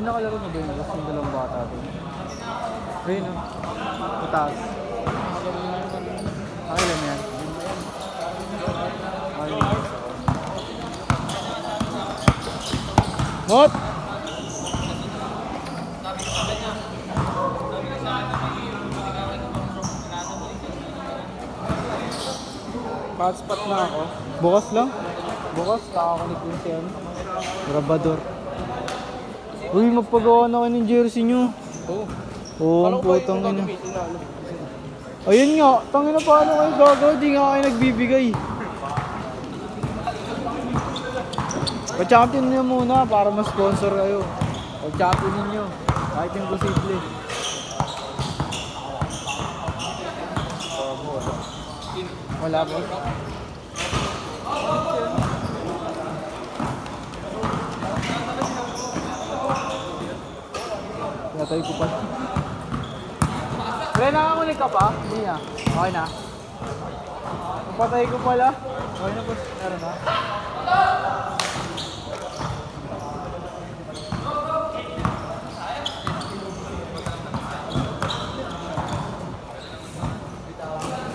Hindi nakalaro na ba yung last ng dalawang bata doon? Ayun o. Mataas. Okay lang yan. Okay lang. Mot! Hotspot na ako. Bukas lang? Bukas, kakakunik din siya. Rabador. Uy, magpagawa na kayo ng jersey nyo. Oo. Oo, ang putang ina. Ayun nga, tangina paano kayo gagawa? Di nga kayo nagbibigay. Pa-champion nyo muna para ma-sponsor kayo. Pa-champion ninyo. Kahit yung posible. Wala po. Natay ko pa. Pre, nakakunik ka pa? Hindi na. Okay na. Napatay ko pala. Okay na po. Meron na.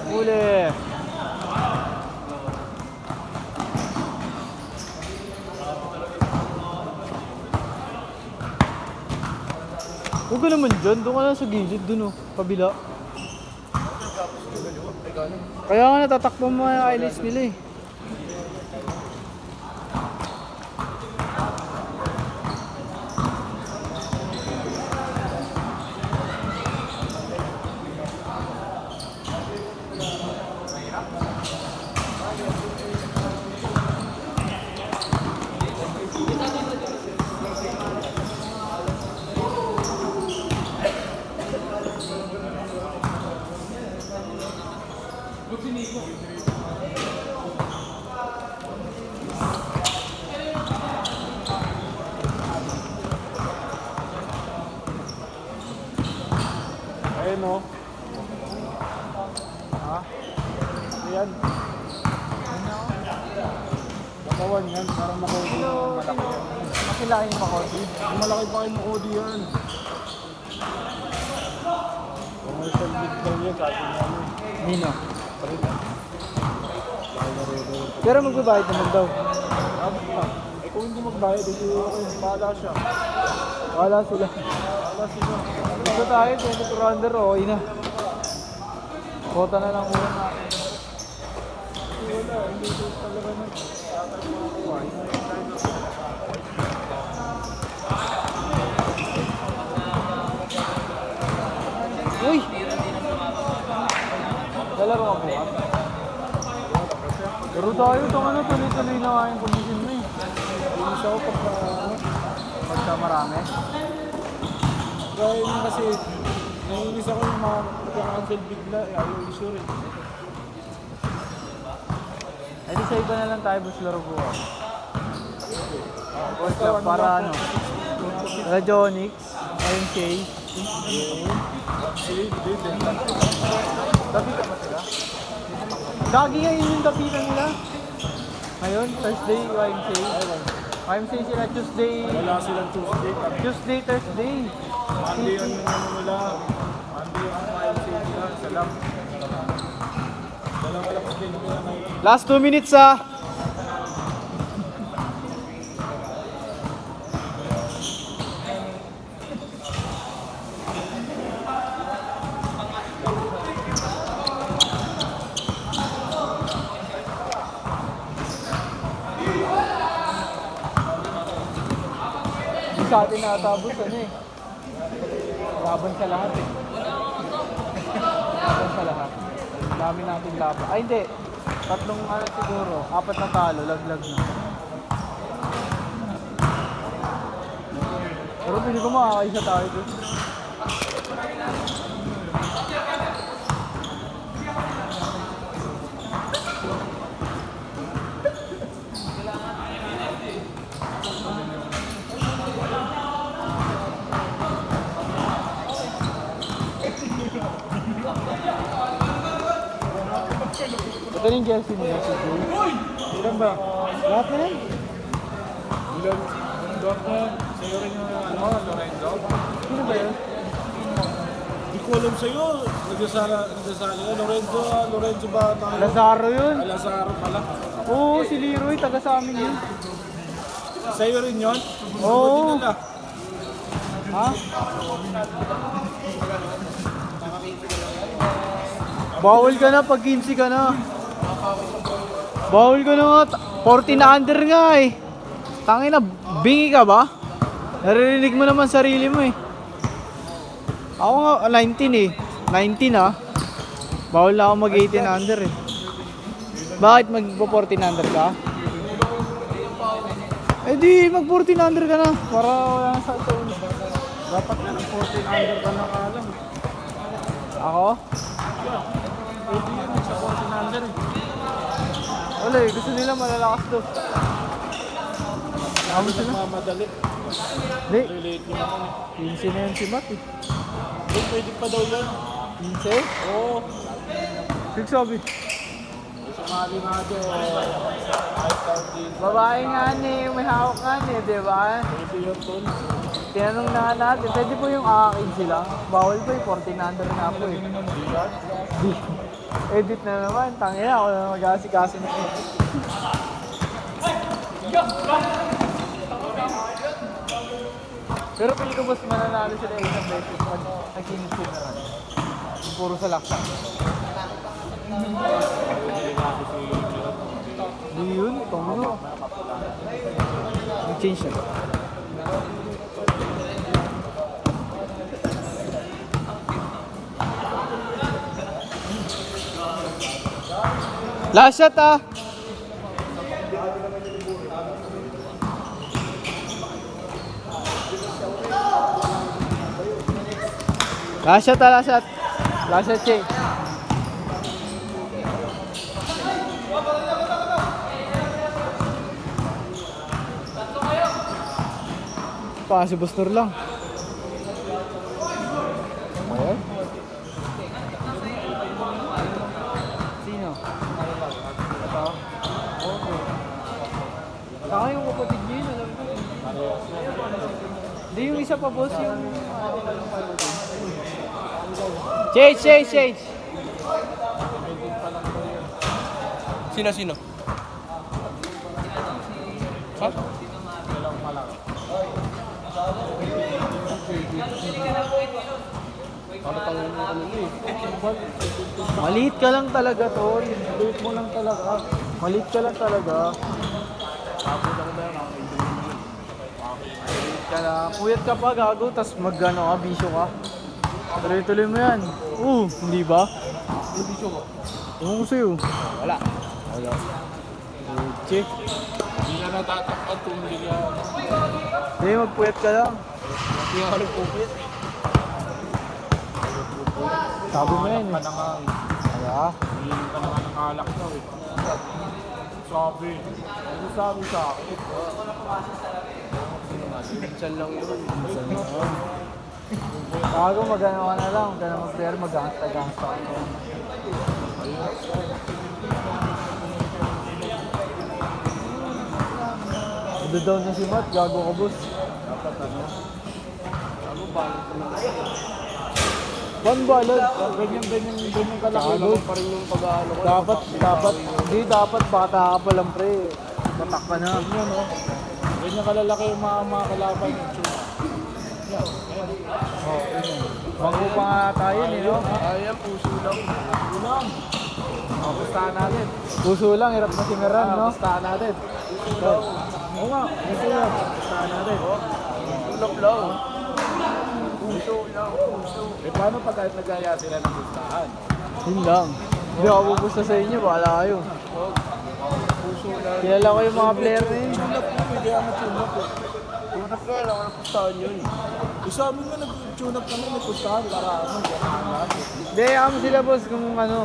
Huli. Huwag ka naman dyan. Doon ka lang sa gilid. Doon o. Kabila. Kaya nga natatakpan mo yung eyelids nila eh. Ayun o. Ha? Ayan. Katawan yan. Parang makodi na malaki yan. Makilaki yung makodi. Malaki pa yung makodi yan. Commercial big daw yan. Sabi niya ano. Nino? Pero magbabayad naman daw. Eh kung hindi magbayad, hindi ako. Bahala siya. Bahala sila. Bahala sila. Dito tayo, 24 under, okay na. Kota na lang ulan natin. Wala, hindi ito talaga na. Uy! Lalaro ka bukas? Laro tayo, itong ano, tuloy-tuloy na nga yung condition mo eh. Inis ako pagka marami. Dahil kasi naiinis ako yung mga nagka-cancel bigla, ayaw i-sure eh. Eh di sa iba na lang tayo bus laro bukas. Para ano? Radionics, IMK. Dapi ka ba sila? Gagi ngayon yung dapitan nila. Ngayon, Thursday, IMK. IMK sila Tuesday. Wala silang Tuesday. Tuesday, Thursday. Monday yung ano nila. Monday yung IMC nila. Salam. Dalang kalapos din. Last 2 minutes ah. Sa atin natabos ano eh. Laban sa lahat eh. Laban sa lahat. Dami nating laban. Ay hindi. Tatlong ano siguro. 4 na talo. Laglag na. Pero hindi ko makakaisa tayo dun. Ito yung jersey nila si Joe. Ilan ba? Lahat na yan. Ilan? Dortmund, sa'yo rin yung ano, Lorenzo. Sino ba yun? Di ko alam sa'yo. Nagdasala ka. Lorenzo ba tayo? Lazaro yun. Lazaro pala. Oo, si Leroy, taga sa amin yun. Sa'yo rin yun? Oo. Nila. Ha? Bawal ka na pag 15 ka na. Bawal ka na nga. 14 na under nga eh. Tangina, bingi ka ba? Naririnig mo naman sarili mo eh. Ako nga, 19 eh. 19 ah. Bawal na ako mag-18 na under eh. Bakit mag-14 under ka? Eh di, mag-14 under ka na. Para wala na sa taon. Dapat na ng 14 under ka na kalang. Ako? Pwede yun sa 14 under eh. Wala eh, gusto nila malalakas to. Ako sila? Mamadali. Hindi, Relate mo naman eh. 15 na yun si Matt eh. Pwede pa daw yan. 15? Oo. Six sabi. Sumali nga doon. Kahit tawag din. Babae nga ni, may hawak nga ni, di ba? Pwede yun tol. Tinanong na nga natin, pwede po yung aakin sila. Bawal po yung 14 under na po eh. Edit na naman, tangina ako na mag-asikaso na ito. Pero pili ko mas mananalo sila isang beses pag nag-init na run. Puro sa laksa. Di yun, tongo. Nag-change na. Last shot ah! Last shot ah, last shot. Last shot, Che. Pa, si Bustor lang. Ayan. Sino? Ito? Okay. Saka yung kapatid niya yun, alam ko. Hindi yung isa pa boss, yung... Change! Sino? Ha? Maliit ka lang talaga, tol. Maliit mo lang talaga. Maliit ka lang talaga. Maliit ka lang. Puyat ka pa, gago. Tas mag-ano ka, bisyo ka. Tuloy-tuloy mo yan. Hindi ba? Bisyo ko. Ewan ko sa'yo. Wala. Che. Hindi ka natatakpan kung hindi ka... Hindi, magpuyat ka lang. Hindi ka nagpupit. Sabi mo yan Ka eh. na nga. Kaya, Hindi ka na nga ng alak daw eh. Sabi. Ano sabi sa akin? Minsan lang yun. bago mag-ano ka na lang. Huwag ka na mag-player, mag-gangsta-gangsta ka na. Down na si Matt, gago ka boss. Dapat ano? Ano ba? Ban balod. Ganyan kalaki Gago. pa rin yung pag-aalo ko. Dapat bata ka pa lang pre. Batak ka na. Ganyan no? Ganyan kalalaki yung mga kalaban yung tsura. Yan. Bago pa nga tayo eh, no? Ayan, puso lang. Ulang. Pustahan natin. Puso lang, hirap na singaran, no? Pustahan natin. Oo nga. Puso yan. Pustahan natin. Tulog lang. Puso lang, puso. Eh paano pag kahit nagaya sila ng pustahan? Yun lang. Hindi ako pupusta sa inyo, bahala kayo. Puso lang. Kilala ko yung mga player na yun. Tunap mo, hindi ako tunap eh. Tulog ka lang, walang pustahan yun. Isa amin nga nag-tune-up kami, may pustahan para ano, gano'n lahat. Hindi, amo sila boss kung ano.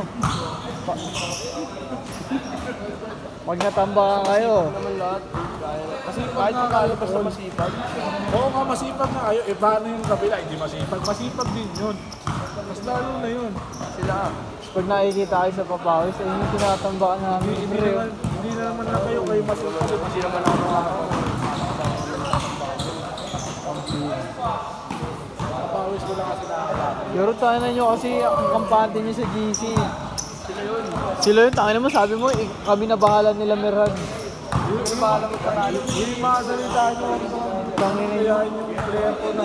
Pag natambakan kayo. Naman lahat. Kasi Kahit pag pakalo basta masipag. Oo nga, masipag na kayo. Eh, paano yung kabila? Hindi masipag. Masipag din yun. Mas lalo na yun. Sila. Pag nakikita kayo sa papawis, ay yung tinatambakan namin. Hindi na naman na kayo masipag. Kasi naman ako nakakaroon. Pero tayo nyo kasi ang kampante nyo sa GC. Sila yun, tangin mo, sabi mo, kami na bahala nila Merhan. Yung mga salita nyo, Tangin nyo. yan yung player ko na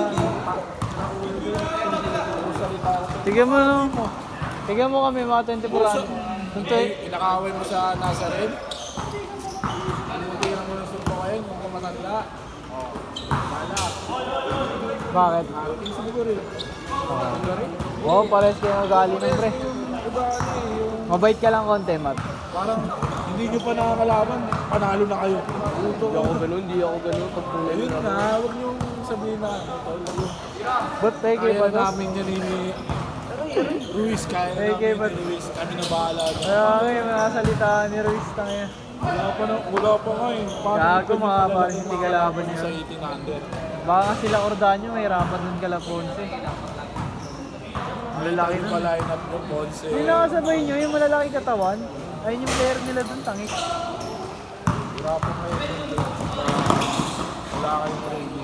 Tigyan mo no. Tigyan mo kami mga 24 ano. inakaway mo sa Nazareth. Hindi ka na mo ng sunto kayo, kung matanda. Bakit? Ating siguro rin. Oo, pares kayo magaling ng pre. Yung Mabait ka lang konti, Mat. parang hindi nyo pa nakakalaban, panalo na kayo. Puto Hindi ako ganun, hindi ako ganun. Pag tunay Ayun na. na, huwag nyo sabihin na Ba't tayo kayo kaya pa na namin yan ni Ruiz, kaya na Kay namin ni Ruiz, kami na bahala. Kaya kayo, nakasalitaan ni Ruiz tangin. Wala pa nga eh. Gago, mga parang hindi kalaban sa yun. 18 under. Baka sila Ordanyo, may rapat dun kala Ponce. Malalaki Yung nun. pa-line up yung Ponce. Yung nakasabay nyo, yung malalaki katawan, ayun yung player nila dun, tangik. Wala pa kayo. Wala kayong ready.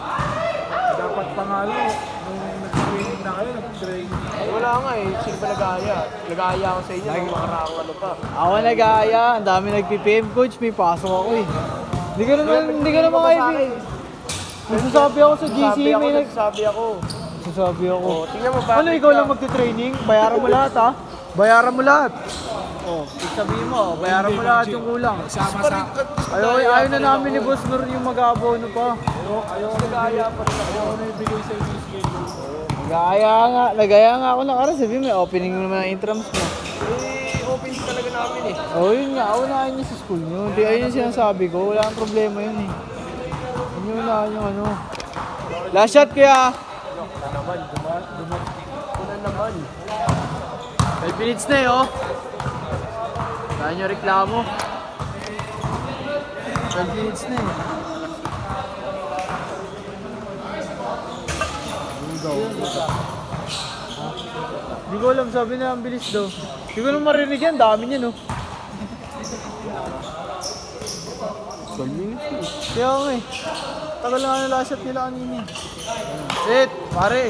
Dapat pangalo. Nung nag-training na kayo, nag-training. Ay, wala nga eh. Sino ba nag-aaya? Nag-aaya ako sa inyo nung makaraang ano pa. Ako nag-aaya, ang dami nag-PPM coach, may pasok ako eh. Hindi ko naman kayo. Nagsasabi ako sa GC, may Nagsasabi ako. nagsasabi ako. Oh, tingnan mo ba? Ano, ikaw lang magti-training? Bayaran mo lahat ha? Bayaran mo lahat. Oh, sabihin mo, bayaran mo lahat yung kulang. Sama sa... Ayaw na namin ni Boss Nur yung mag-aabono pa. Ayaw nag-aaya pa rin ako. Ayaw na ibigay sa inyo schedule. Nagaya nga ako ng araw, sabihin mo, opening mo naman ang intrams mo. Eh, open talaga namin eh. Oh, yun nga, unahin niyo sa school niyo. Hindi, ayun yung sinasabi ko, wala kang problema yun eh. Yun yung unahin yung ano. Last shot kuya! Una naman. 5 minutes na eh, oh. Saan nyo reklamo? 12 minutes na eh. Hindi ko alam, sabi na ang bilis daw. Hindi ko lang marinig yan, dami niya no. 12 minutes eh. Kaya nga eh. Tagal nga na last shot nila kanina eh. Sit, pare.